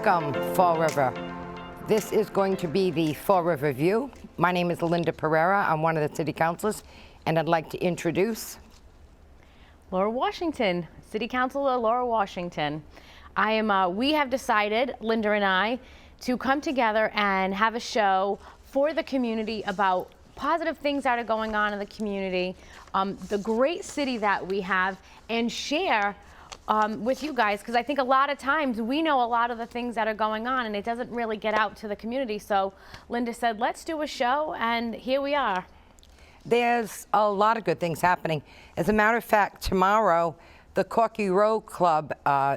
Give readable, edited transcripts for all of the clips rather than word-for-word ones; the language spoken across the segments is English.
Welcome, Fall River. This is going to be the Fall River View. My name is Linda Pereira. I'm one of the city councilors, and I'd like to introduce Laura Washington, City Councilor Laura Washington. We have decided, Linda and I, to come together and have a show for the community about positive things that are going on in the community, the great city that we have, and share with you guys, because I think a lot of times we know a lot of the things that are going on and it doesn't really get out to the community. So Linda said, let's do a show, and here we are. There's a lot of good things happening. As a matter of fact, tomorrow, the Corky Road Club,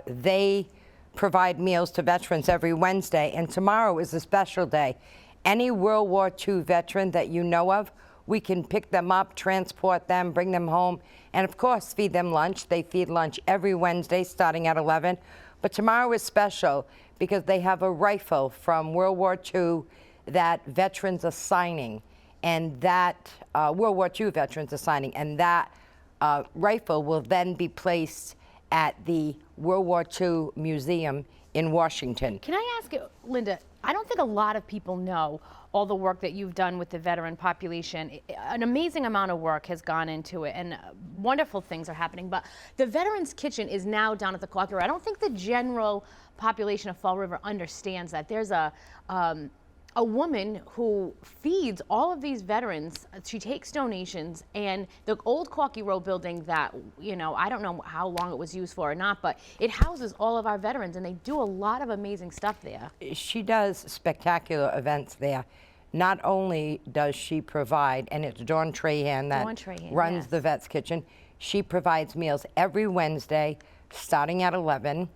they provide meals to veterans every Wednesday, and tomorrow is a special day. Any World War II veteran that you know of, we can pick them up, transport them, bring them home, and of course feed them lunch. They feed lunch every Wednesday starting at 11. But tomorrow is special because they have a rifle from World War II that veterans are signing, and that World War II veterans are signing, and that rifle will then be placed at the World War II Museum in Washington. Can I ask you, Linda, I don't think a lot of people know all the work that you've done with the veteran population. An amazing amount of work has gone into it, and wonderful things are happening. But the Veterans Kitchen is now down at the Corky Road. I don't think the general population of Fall River understands that. There's a woman who feeds all of these veterans. She takes donations, and the old Corky Road building that, you know, I don't know how long it was used for or not, but it houses all of our veterans, and they do a lot of amazing stuff there. She does spectacular events there. Not only does she provide, and it's Dawn Trahan that runs yes. the Vets Kitchen, she provides meals every Wednesday starting at 11,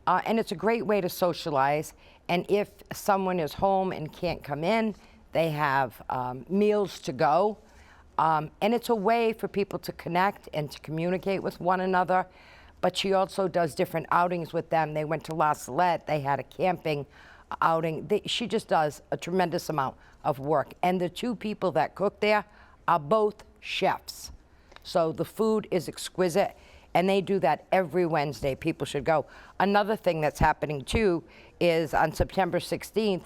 and it's a great way to socialize. And if someone is home and can't come in, they have meals to go. And it's a way for people to connect and to communicate with one another. But she also does different outings with them. They went to La Salette. They had a camping outing. She just does a tremendous amount of work. And the two people that cook there are both chefs. So the food is exquisite. And they do that every Wednesday. People should go. Another thing that's happening too is on September 16th,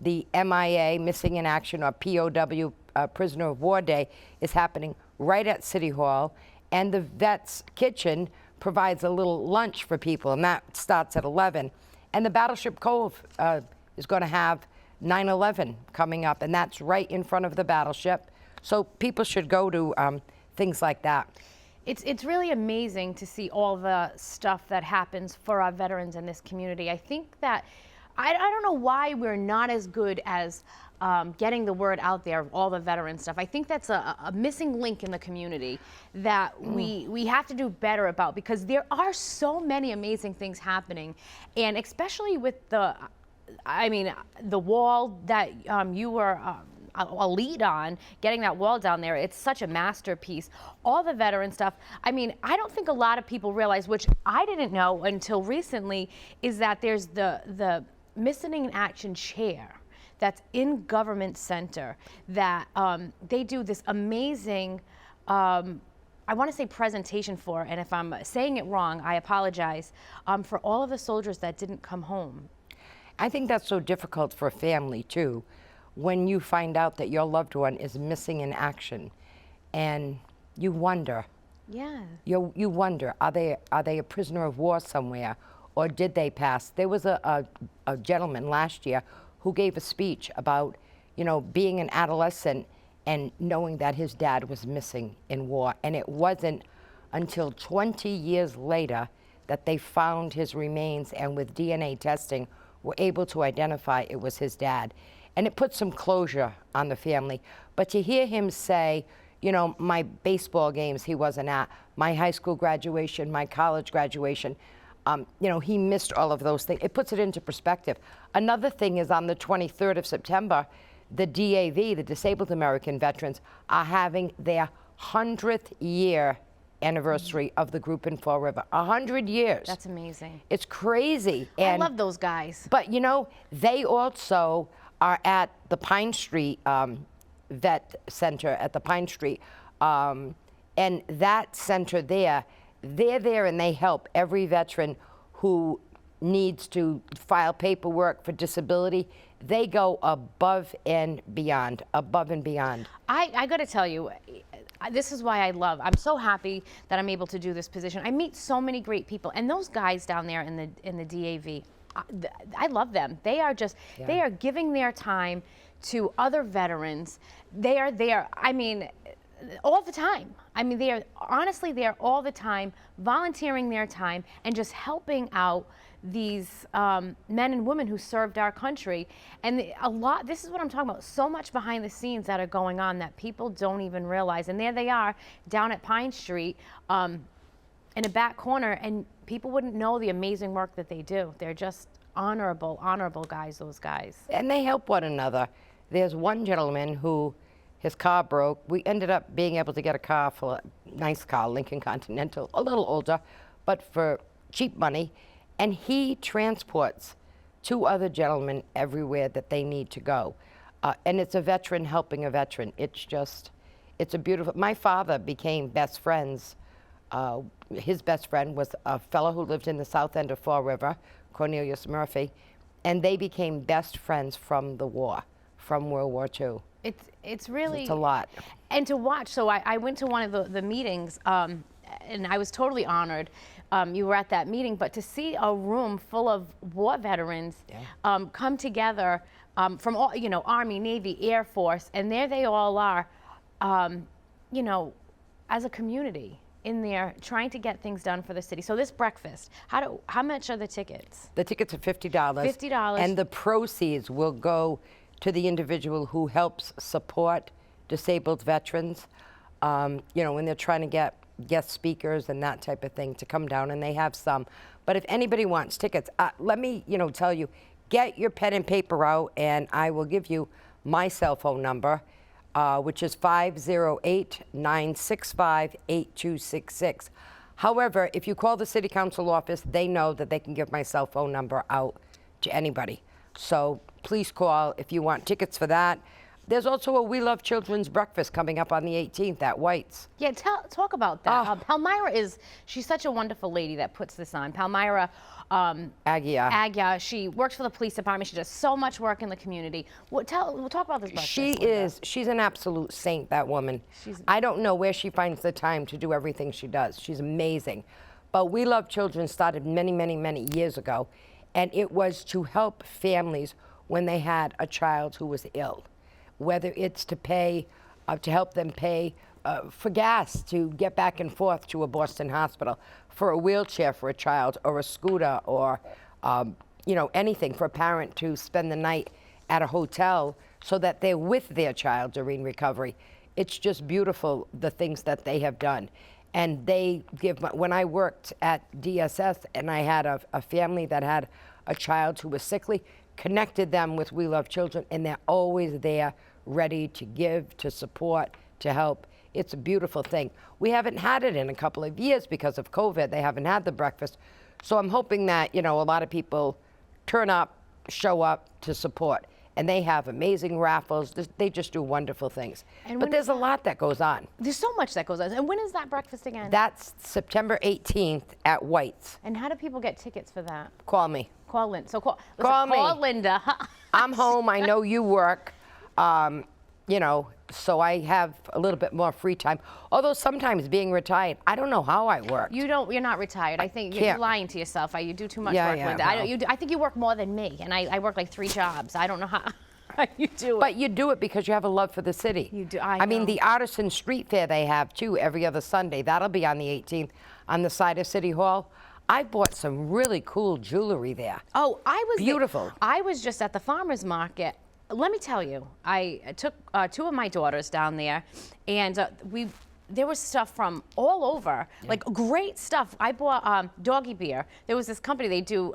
the MIA, Missing in Action, or POW, Prisoner of War Day, is happening right at City Hall. And the Vets Kitchen provides a little lunch for people, and that starts at 11. And the Battleship Cove is going to have 9/11 coming up, and that's right in front of the battleship. So people should go to things like that. It's really amazing to see all the stuff that happens for our veterans in this community. I think that, I don't know why we're not as good as getting the word out there of all the veteran stuff. I think that's a missing link in the community that we have to do better about, because there are so many amazing things happening, and especially with the wall that you were a lead on, getting that wall down there. It's such a masterpiece. All the veteran stuff. I mean, I don't think a lot of people realize, which I didn't know until recently, is that there's the Missing in Action chair that's in Government Center that they do this amazing, I want to say presentation for, and if I'm saying it wrong, I apologize, for all of the soldiers that didn't come home. I think that's so difficult for a family too, when you find out that your loved one is missing in action, and you wonder. Yeah. You wonder, are they a prisoner of war somewhere, or did they pass? There was a gentleman last year who gave a speech about, you know, being an adolescent and knowing that his dad was missing in war, and it wasn't until 20 years later that they found his remains, and with DNA testing were able to identify it was his dad. And it put some closure on the family. But to hear him say, you know, my baseball games he wasn't at, my high school graduation, my college graduation, you know, he missed all of those things. It puts it into perspective. Another thing is on the 23rd of September, the DAV, the Disabled American Veterans, are having their 100th year anniversary of the group in Fall River. 100 years. That's amazing. It's crazy. And I love those guys. But you know, they also are at the Pine Street Vet Center at the Pine Street. And that center there, they're there and they help every veteran who needs to file paperwork for disability, they go above and beyond, above and beyond. I got to tell you, this is why I'm so happy that I'm able to do this position. I meet so many great people, and those guys down there in the DAV, I love them. They are just, they are giving their time to other veterans. They are there, I mean, all the time. I mean, they are honestly there all the time, volunteering their time and just helping out these men and women who served our country. And this is what I'm talking about, so much behind the scenes that are going on that people don't even realize. And there they are down at Pine Street in a back corner, and people wouldn't know the amazing work that they do. They're just honorable guys, those guys. And they help one another. There's one gentleman who, his car broke. We ended up being able to get a car for a nice car, Lincoln Continental, a little older, but for cheap money. And he transports 2 other gentlemen everywhere that they need to go. And it's a veteran helping a veteran. It's a beautiful, my father became best friends. His best friend was a fellow who lived in the south end of Fall River, Cornelius Murphy, and they became best friends from the war, from World War II. It's really, it's a lot. And to watch, so I went to one of the meetings, and I was totally honored. You were at that meeting, but to see a room full of war veterans come together from all, you know, Army, Navy, Air Force, and there they all are, you know, as a community in there trying to get things done for the city. So this breakfast, how much are the tickets? The tickets are $50. $50. And the proceeds will go to the individual who helps support disabled veterans. You know, when they're trying to get guest speakers and that type of thing to come down, and they have some. But if anybody wants tickets, let me, you know, tell you, get your pen and paper out, and I will give you my cell phone number, which is 508-965-8266. However, if you call the city council office, they know that they can give my cell phone number out to anybody. So please call if you want tickets for that. There's also a We Love Children's breakfast coming up on the 18th at White's. Yeah, talk about that. Palmyra she's such a wonderful lady that puts this on. Palmyra Agia, she works for the police department. She does so much work in the community. We'll talk about this breakfast. She's an absolute saint, that woman. I don't know where she finds the time to do everything she does. She's amazing. But We Love Children started many, many, many years ago, and it was to help families when they had a child who was ill. Whether it's to pay, to help them pay for gas to get back and forth to a Boston hospital, for a wheelchair for a child, or a scooter, or you know, anything for a parent to spend the night at a hotel so that they're with their child during recovery. It's just beautiful, the things that they have done. And they give, when I worked at DSS and I had a family that had a child who was sickly, connected them with We Love Children, and they're always there, ready to give, to support, to help. It's a beautiful thing. We haven't had it in a couple of years because of COVID. They haven't had the breakfast. So I'm hoping that, you know, a lot of people turn up, show up to support. And they have amazing raffles. They just do wonderful things. But there's a lot that goes on. There's so much that goes on. And when is that breakfast again? That's September 18th at White's. And how do people get tickets for that? Call me. Call Linda. So call Linda. I'm home. I know you work. You know, so I have a little bit more free time. Although sometimes being retired, I don't know how I work. You're not retired. I think you're lying to yourself. You do too much work, Linda. I think you work more than me, and I work like 3 jobs. I don't know how you do it. But you do it because you have a love for the city. You do. I mean, the Artisan Street Fair they have too every other Sunday. That'll be on the 18th on the side of City Hall. I bought some really cool jewelry there. Oh, beautiful. I was just at the farmer's market. Let me tell you, I took 2 of my daughters down there, and there was stuff from all over, like great stuff. I bought doggy beer. There was this company, they do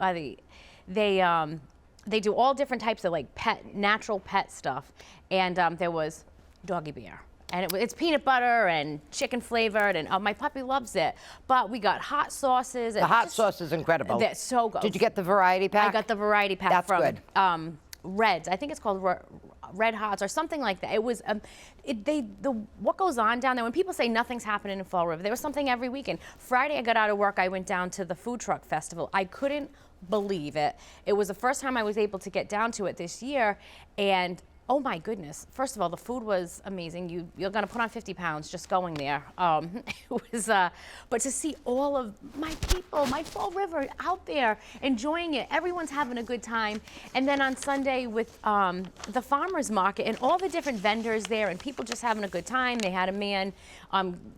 all different types of like natural pet stuff, and there was doggy beer. And it's peanut butter and chicken flavored, and my puppy loves it. But we got hot sauces. The hot sauce is incredible. They're so good. Did you get the variety pack? I got the variety pack. That's from good. Reds. I think it's called Red Hots or something like that. It was what goes on down there. When people say nothing's happening in Fall River, there was something every weekend. Friday, I got out of work. I went down to the food truck festival. I couldn't believe it. It was the first time I was able to get down to it this year, and oh my goodness. First of all, the food was amazing. You're gonna put on 50 pounds just going there. It was, but to see all of my people, my Fall River out there enjoying it, everyone's having a good time. And then on Sunday with the farmer's market and all the different vendors there and people just having a good time. They had a man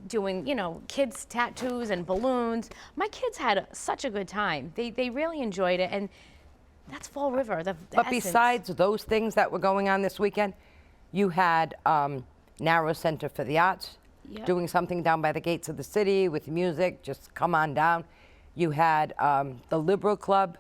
doing, kids' tattoos and balloons. My kids had such a good time. They really enjoyed it. And that's Fall River. The But essence. besides those things that were going on this weekend, you had Narrow Center for the Arts doing something down by the gates of the city with music, just come on down. You had the Liberal Club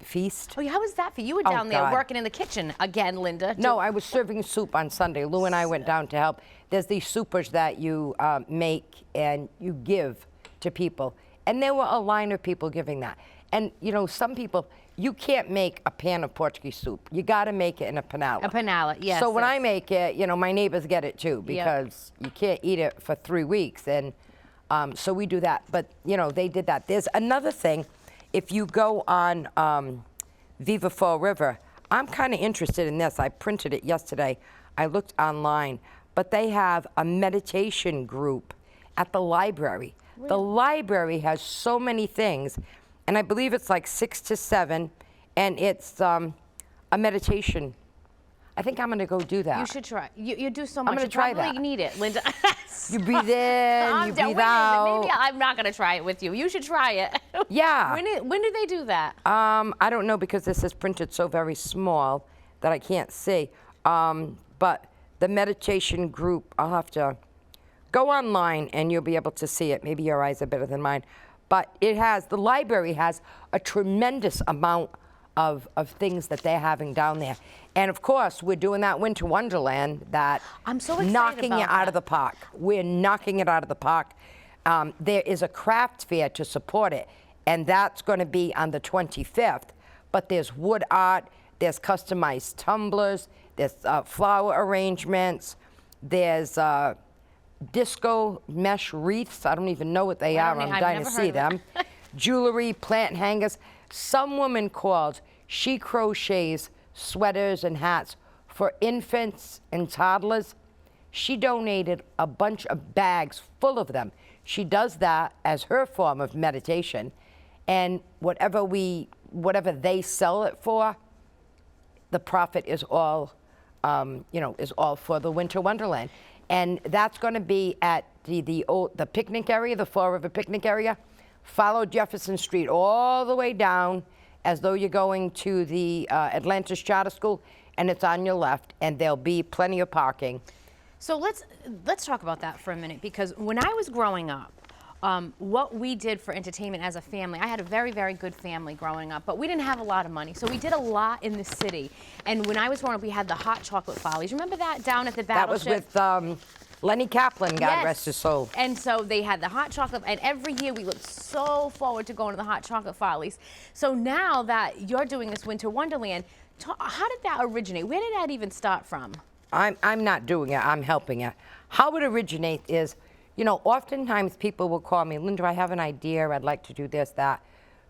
feast. Oh, yeah, how was that for you? You were down there God. working in the kitchen again, Linda. No, I was serving soup on Sunday. Lou and I went down to help. There's these soupers that you make and you give to people. And there were a line of people giving that. And, some people, you can't make a pan of Portuguese soup. You got to make it in a panela. A panela, yes. So when I make it, my neighbors get it too because you can't eat it for 3 weeks. And so we do that. But, they did that. There's another thing. If you go on Viva Fall River, I'm kind of interested in this. I printed it yesterday. I looked online. But they have a meditation group at the library. Really? The library has so many things. And I believe it's like 6 to 7, and it's a meditation. I think I'm going to go do that. You should try. You do so much. I'm going to try that. You probably need it, Linda. You breathe in, you breathe out. Maybe I'm not going to try it with you. You should try it. Yeah. When do they do that? I don't know because this is printed so very small that I can't see. But the meditation group, I'll have to go online and you'll be able to see it. Maybe your eyes are better than mine. But the library has a tremendous amount of things that they're having down there. And of course, we're doing that Winter Wonderland that I'm so excited knocking about it out that. of the park. We're knocking it out of the park. There is a craft fair to support it, and that's going to be on the 25th. But there's wood art, there's customized tumblers, there's flower arrangements, there's disco mesh wreaths. I don't even know what they are. I'm dying to see them. Jewelry, plant hangers. Some woman called. She crochets sweaters and hats for infants and toddlers. She donated a bunch of bags full of them. She does that as her form of meditation. And whatever they sell it for, the profit is all, is all for the Winter Wonderland. And that's going to be at the picnic area, the Fall River picnic area. Follow Jefferson Street all the way down as though you're going to the Atlantis Charter School, and it's on your left, and there'll be plenty of parking. So let's talk about that for a minute, because when I was growing up, what we did for entertainment as a family, I had a very, very good family growing up, but we didn't have a lot of money. So we did a lot in the city. And when I was growing up, we had the hot chocolate follies. Remember that down at the Battleship? That was with Lenny Kaplan, God Yes. rest his soul. And so they had the hot chocolate, and every year we looked so forward to going to the hot chocolate follies. So now that you're doing this Winter Wonderland, how did that originate? Where did that even start from? I'm not doing it, I'm helping it. How it originates is, oftentimes people will call me, Linda, I have an idea, I'd like to do this, that.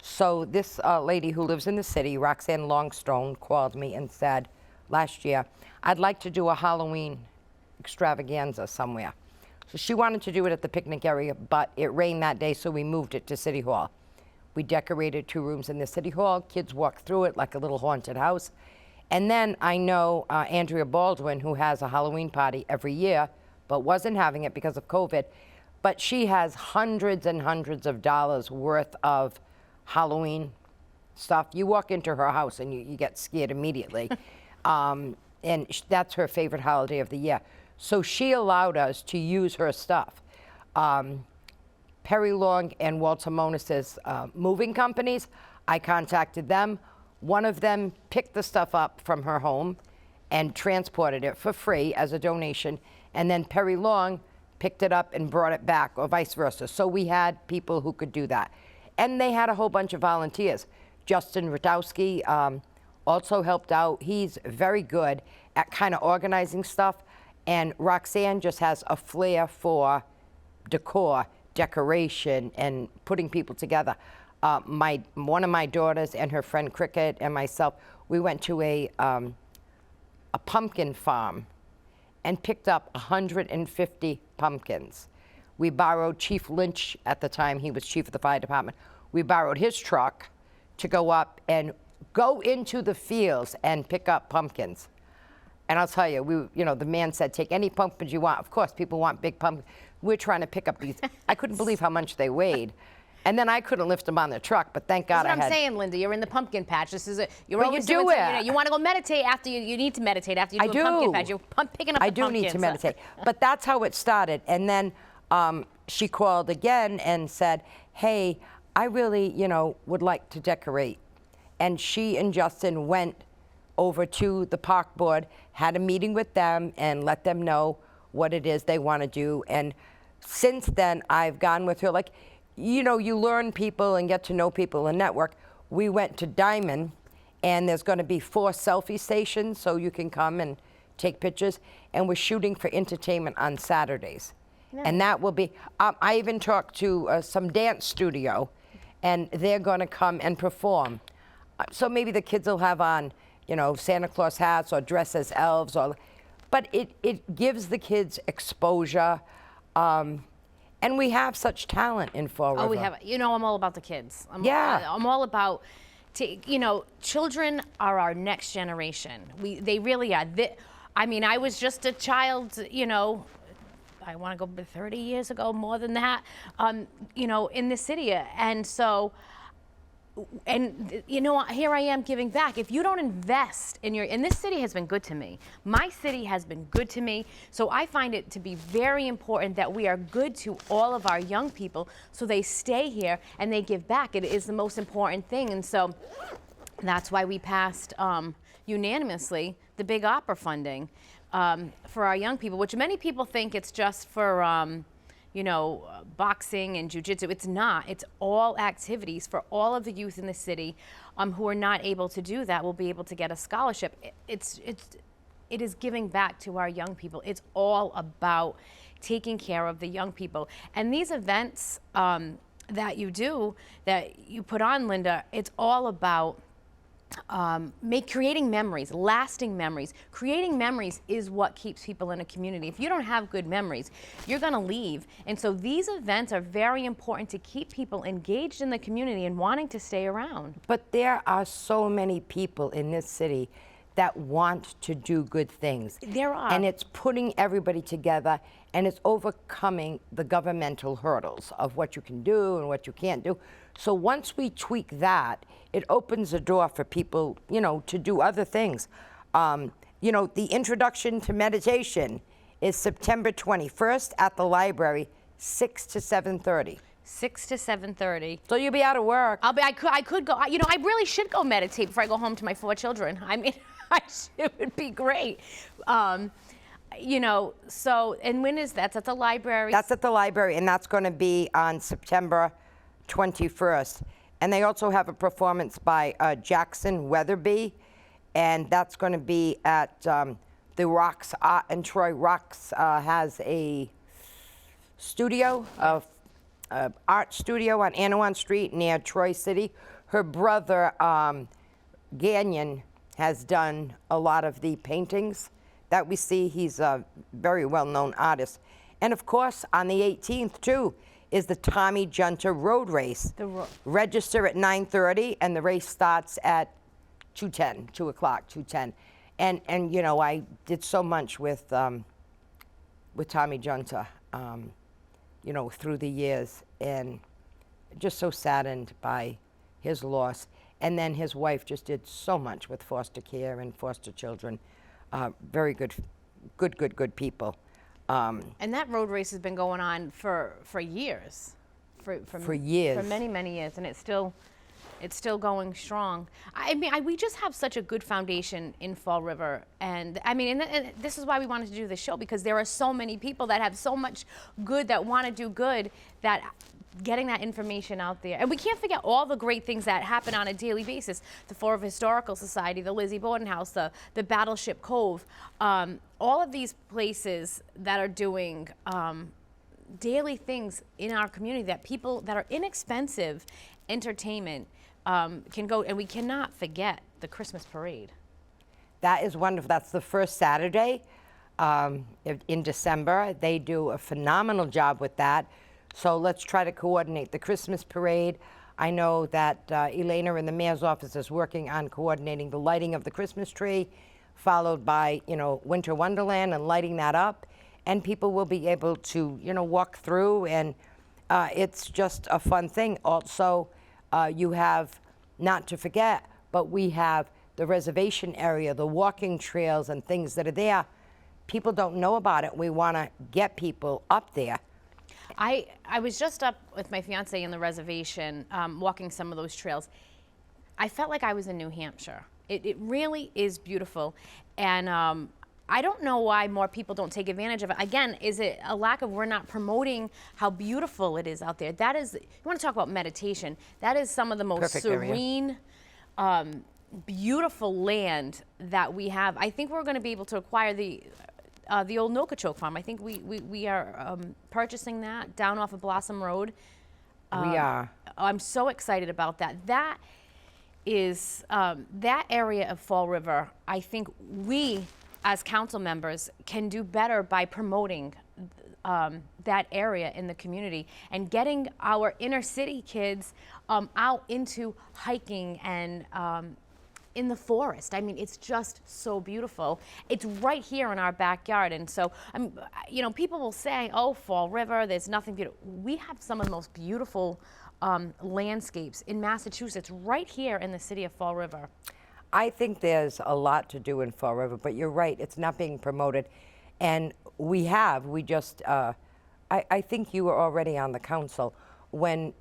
So this lady who lives in the city, Roxanne Longstone, called me and said last year, I'd like to do a Halloween extravaganza somewhere. So she wanted to do it at the picnic area, but it rained that day, so we moved it to City Hall. We decorated 2 rooms in the City Hall. Kids walk through it like a little haunted house. And then I know Andrea Baldwin, who has a Halloween party every year, but wasn't having it because of COVID. But she has hundreds and hundreds of dollars worth of Halloween stuff. You walk into her house and you get scared immediately. And that's her favorite holiday of the year. So she allowed us to use her stuff. Perry Long and Walter Monis's moving companies, I contacted them. One of them picked the stuff up from her home and transported it for free as a donation. And then Perry Long picked it up and brought it back, or vice versa. So we had people who could do that. And they had a whole bunch of volunteers. Justin Radowski, also helped out. He's very good at kind of organizing stuff. And Roxanne just has a flair for decor, decoration, and putting people together. One of my daughters and her friend Cricket and myself, we went to a pumpkin farm and picked up 150 pumpkins. We borrowed Chief Lynch at the time, he was chief of the fire department. We borrowed his truck to go up and go into the fields and pick up pumpkins. And I'll tell you, the man said, take any pumpkins you want. Of course, people want big pumpkins. We're trying to pick up these. I couldn't believe how much they weighed. And then I couldn't lift them on the truck, but thank God I had. That's what I'm saying, Linda. You're in the pumpkin patch. You're always doing something. You want to go meditate after you need to meditate after you do a pumpkin patch. You're picking up the pumpkins. I do need to meditate. But that's how it started. And then she called again and said, hey, I really, would like to decorate. And she and Justin went over to the park board, had a meeting with them, and let them know what it is they want to do. And since then, I've gone with her. Like, you learn people and get to know people and network. We went to Diamond, and there's going to be 4 selfie stations, so you can come and take pictures. And we're shooting for entertainment on Saturdays. Nice. And that will be, I even talked to some dance studio, and they're going to come and perform. So maybe the kids will have on, Santa Claus hats or dress as elves, but it gives the kids exposure. And we have such talent in Fall River. Oh, we have. I'm all about the kids. I'm all about, children are our next generation. They really are. I was just a child, I want to go 30 years ago, more than that, in the city. And so, here I am giving back. If you don't invest and this city has been good to me. My city has been good to me. So I find it to be very important that we are good to all of our young people so they stay here and they give back. It is the most important thing. And so that's why we passed unanimously the Big Opera funding for our young people, which many people think it's just for boxing and jiu-jitsu. It's not. It's all activities for all of the youth in the city who are not able to do that will be able to get a scholarship. It is giving back to our young people. It's all about taking care of the young people. And these events that you put on, Linda, it's all about creating memories, lasting memories. Creating memories is what keeps people in a community. If you don't have good memories, you're going to leave. And so these events are very important to keep people engaged in the community and wanting to stay around. But there are so many people in this city that want to do good things. There are. And it's putting everybody together, and it's overcoming the governmental hurdles of what you can do and what you can't do. So once we tweak that, it opens the door for people, to do other things. The introduction to meditation is September 21st at the library, 6 to 7:30. 6 to 7:30. So you'll be out of work. I could go. I really should go meditate before I go home to my 4 children. It would be great. So, and when is that? That's at the library? That's at the library, and that's going to be on September 21st. And they also have a performance by Jackson Weatherby, and that's going to be at the Rocks Art in Troy. Rocks has a studio, art studio on Anawan Street near Troy City. Her brother, Gagnon, has done a lot of the paintings that we see. He's a very well-known artist. And of course, on the 18th, too, is the Tommy Junta Road Race. Register at 9:30, and the race starts at 2:10, 2 o'clock, 2:10. And I did so much with Tommy Junta, through the years, and just so saddened by his loss. And then his wife just did so much with foster care and foster children. Very good people. And that road race has been going on for years. For years. For many, many years, and it's still going strong. We just have such a good foundation in Fall River, and this is why we wanted to do this show, because there are so many people that have so much good that want to do good, that getting that information out there. And we can't forget all the great things that happen on a daily basis. The Fall River Historical Society, the Lizzie Borden House, the Battleship Cove, all of these places that are doing daily things in our community that people that are inexpensive entertainment can go, and we cannot forget the Christmas parade. That is wonderful. That's the first Saturday in December. They do a phenomenal job with that. So let's try to coordinate the Christmas parade. I know that Elena in the mayor's office is working on coordinating the lighting of the Christmas tree, followed by, Winter Wonderland and lighting that up. And people will be able to, walk through, and it's just a fun thing. Also, you have, not to forget, but we have the reservation area, the walking trails and things that are there. People don't know about it. We want to get people up there. I was just up with my fiance in the reservation, walking some of those trails. I felt like I was in New Hampshire. It really is beautiful. And I don't know why more people don't take advantage of it. Again, is it a lack of we're not promoting how beautiful it is out there? That is, you want to talk about meditation, that is some of the most Perfect serene, beautiful land that we have. I think we're going to be able to acquire the old Nokachoke farm. I think we are purchasing that down off of Blossom Road. We are. I'm so excited about that. That is, that area of Fall River, I think we as council members can do better by promoting that area in the community and getting our inner city kids out into hiking and in the forest. I mean, it's just so beautiful. It's right here in our backyard. And so, people will say, oh, Fall River, there's nothing beautiful. We have some of the most beautiful landscapes in Massachusetts right here in the city of Fall River. I think there's a lot to do in Fall River, but you're right, it's not being promoted. And we just, I think you were already on the council when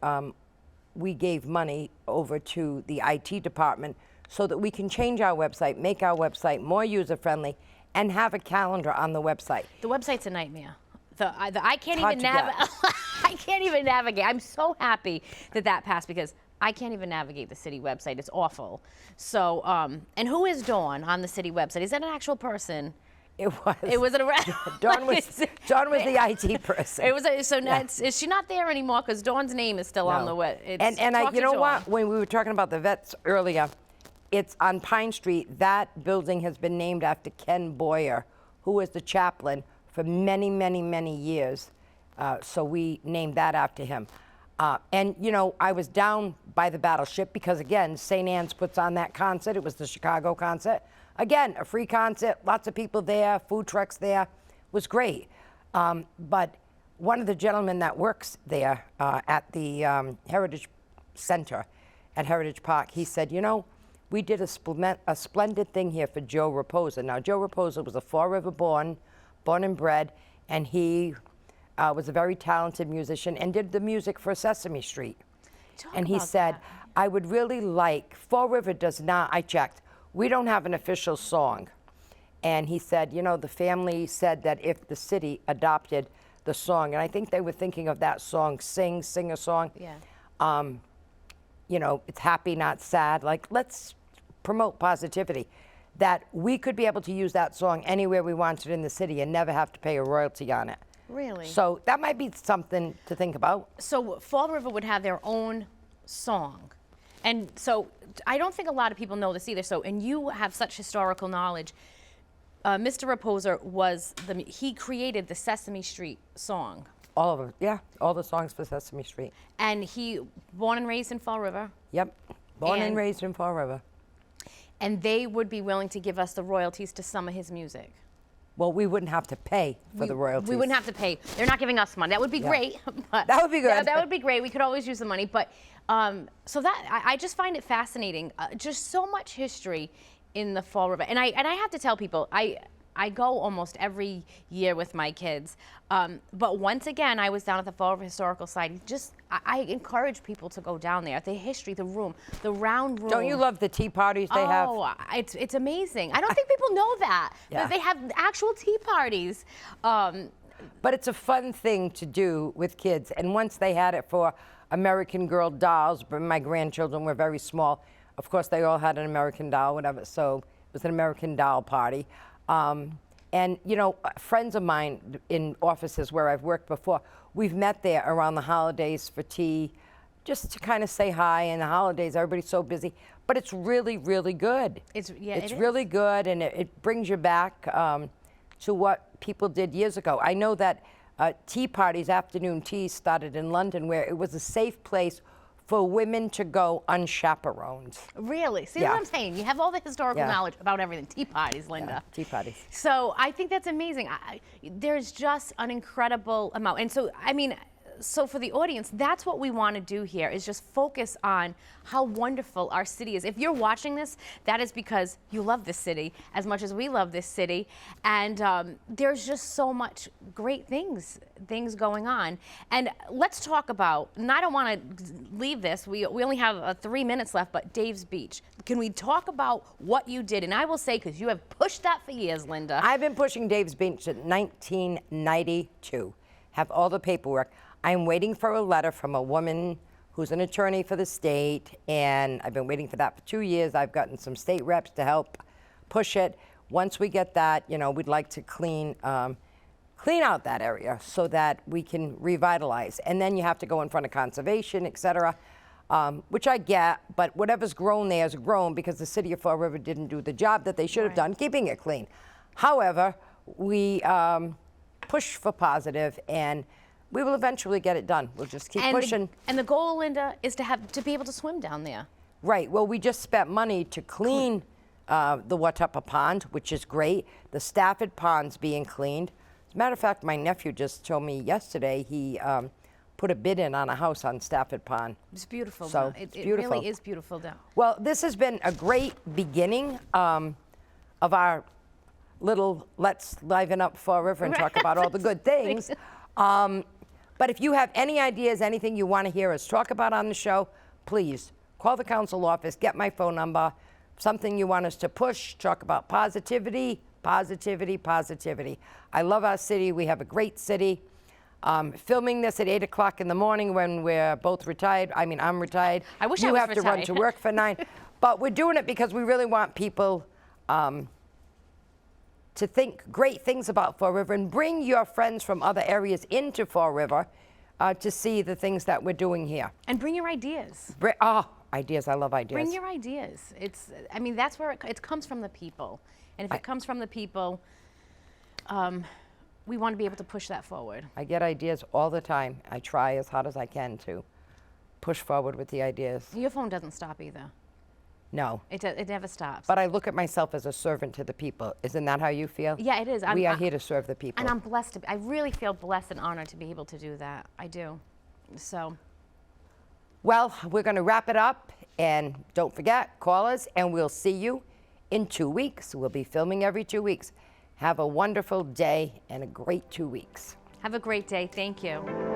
we gave money over to the IT department so that we can change our website, make our website more user-friendly, and have a calendar on the website. The website's a nightmare. I can't even navigate. I can't even navigate. I'm so happy that passed because I can't even navigate the city website. It's awful. So, and who is Dawn on the city website? Is that an actual person? It was. It was Dawn was the IT person. It was is she not there anymore? Because Dawn's name is still on the web. And you know what? When we were talking about the vets earlier, it's on Pine Street. That building has been named after Ken Boyer, who was the chaplain for many, many, many years. So we named that after him. And I was down by the Battleship because, again, St. Anne's puts on that concert. It was the Chicago concert. Again, a free concert, lots of people there, food trucks there. It was great. But one of the gentlemen that works there at the Heritage Center at Heritage Park, he said, we did a splendid thing here for Joe Raposa. Now, Joe Raposa was a Fall River born and bred, and he was a very talented musician and did the music for Sesame Street. And he said, I would really like, Fall River does not, I checked, we don't have an official song. And he said, the family said that if the city adopted the song, and I think they were thinking of that song, Sing a Song. Yeah. It's happy, not sad. Like, let's promote positivity. That we could be able to use that song anywhere we wanted in the city and never have to pay a royalty on it. Really? So that might be something to think about. So Fall River would have their own song. And so I don't think a lot of people know this either. So, and you have such historical knowledge. Mr. Raposa he created the Sesame Street song. All of them, yeah. All the songs for Sesame Street. And he, born and raised in Fall River. Yep, born and raised in Fall River. And they would be willing to give us the royalties to some of his music. Well, we wouldn't have to pay for the royalties. We wouldn't have to pay. They're not giving us money. That would be great. But that would be good. That would be great. We could always use the money. But so that I just find it fascinating. Just so much history in the Fall River. And I have to tell people, I go almost every year with my kids. But once again, I was down at the Fall River Historical Society. I encourage people to go down there. The history, the room, the round room. Don't you love the tea parties they have? Oh, it's amazing. I don't think people know that. Yeah. That they have actual tea parties. But it's a fun thing to do with kids. And once they had it for American Girl dolls, but my grandchildren were very small. Of course, they all had an American doll, whatever. So it was an American doll party. And, you know, friends of mine in offices where I've worked before, we've met there around the holidays for tea, just to kind of say hi. And the holidays, everybody's so busy. But it's really, really good. It's really good, and it brings you back to what people did years ago. I know that tea parties, afternoon teas, started in London, where it was a safe place for women to go unchaperoned. Really? See Yeah. what I'm saying? You have all the historical Yeah. knowledge about everything. Tea parties, Linda. Yeah, tea parties. So I think that's amazing. There's just an incredible amount. And so, I mean, so for the audience, that's what we want to do here, is just focus on how wonderful our city is. If you're watching this, that is because you love this city as much as we love this city. And there's just so much great things going on. And let's talk about, and I don't want to leave this, we only have 3 minutes left, but Dave's Beach. Can we talk about what you did? And I will say, because you have pushed that for years, Linda. I've been pushing Dave's Beach since 1992. Have all the paperwork. I'm waiting for a letter from a woman who's an attorney for the state, and I've been waiting for that for 2 years. I've gotten some state reps to help push it. Once we get that, you know, we'd like to clean out that area so that we can revitalize. And then you have to go in front of conservation, et cetera, which I get, but whatever's grown there is grown because the city of Fall River didn't do the job that they should have done keeping it clean. However, we push for positive, and we will eventually get it done. We'll just keep pushing. And the goal, Linda, is to be able to swim down there. Right. Well, we just spent money to clean the Watuppa Pond, which is great. The Stafford Pond's being cleaned. As a matter of fact, my nephew just told me yesterday he put a bid in on a house on Stafford Pond. It's beautiful. So down. it's It beautiful. really is beautiful down. Well, this has been a great beginning of our little Let's Liven Up Fall River and talk about all the good things. But if you have any ideas, anything you want to hear us talk about on the show, please call the council office, get my phone number, something you want us to push, talk about positivity, positivity, positivity. I love our city. We have a great city. Filming this at 8 o'clock in the morning when we're both retired. I mean, I'm retired. I wish you I was have to run retired. to work for 9. But we're doing it because we really want people to think great things about Fall River and bring your friends from other areas into Fall River to see the things that we're doing here. And bring your ideas. Ideas. I love ideas. Bring your ideas. I mean, that's where it comes from, the people. And if it comes from the people, we want to be able to push that forward. I get ideas all the time. I try as hard as I can to push forward with the ideas. Your phone doesn't stop either. No. It never stops. But I look at myself as a servant to the people. Isn't that how you feel? Yeah, it is. We are here to serve the people. And I'm blessed. I really feel blessed and honored to be able to do that. I do. So. Well, we're going to wrap it up. And don't forget, call us, and we'll see you in 2 weeks. We'll be filming every 2 weeks. Have a wonderful day and a great 2 weeks. Have a great day. Thank you.